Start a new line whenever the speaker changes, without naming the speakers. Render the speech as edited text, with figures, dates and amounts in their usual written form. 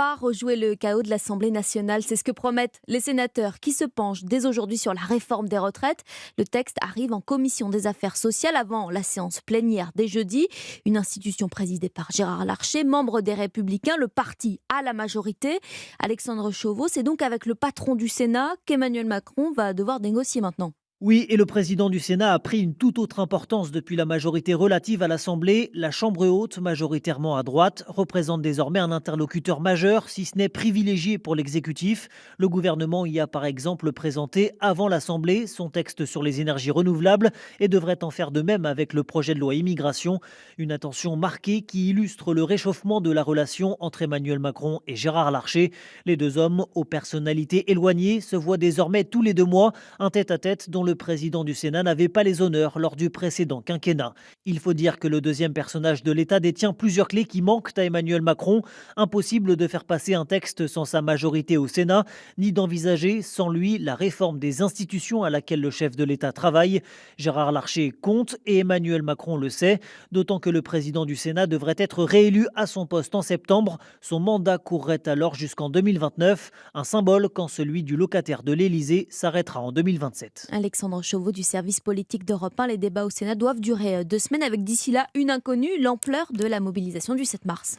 pas rejouer le chaos de l'Assemblée nationale. C'est ce que promettent les sénateurs qui se penchent dès aujourd'hui sur la réforme des retraites. Le texte arrive en commission des affaires sociales avant la séance plénière dès jeudi. Une institution présidée par Gérard Larcher, membre des Républicains, le parti à la majorité. Alexandre Chauveau, c'est donc avec le patron du Sénat qu'Emmanuel Macron va devoir négocier maintenant.
Oui, et le président du Sénat a pris une toute autre importance depuis la majorité relative à l'Assemblée. La Chambre haute, majoritairement à droite, représente désormais un interlocuteur majeur, si ce n'est privilégié pour l'exécutif. Le gouvernement y a par exemple présenté avant l'Assemblée son texte sur les énergies renouvelables et devrait en faire de même avec le projet de loi immigration. Une attention marquée qui illustre le réchauffement de la relation entre Emmanuel Macron et Gérard Larcher. Les deux hommes, aux personnalités éloignées, se voient désormais tous les 2 mois, un tête-à-tête dont le président du Sénat n'avait pas les honneurs lors du précédent quinquennat. Il faut dire que le deuxième personnage de l'État détient plusieurs clés qui manquent à Emmanuel Macron. Impossible de faire passer un texte sans sa majorité au Sénat, ni d'envisager sans lui la réforme des institutions à laquelle le chef de l'État travaille. Gérard Larcher compte et Emmanuel Macron le sait, d'autant que le président du Sénat devrait être réélu à son poste en septembre. Son mandat courrait alors jusqu'en 2029, un symbole quand celui du locataire de l'Élysée s'arrêtera en 2027.
Alexandre Chauveau du service politique d'Europe 1. Les débats au Sénat doivent durer 2 semaines avec d'ici là une inconnue, l'ampleur de la mobilisation du 7 mars.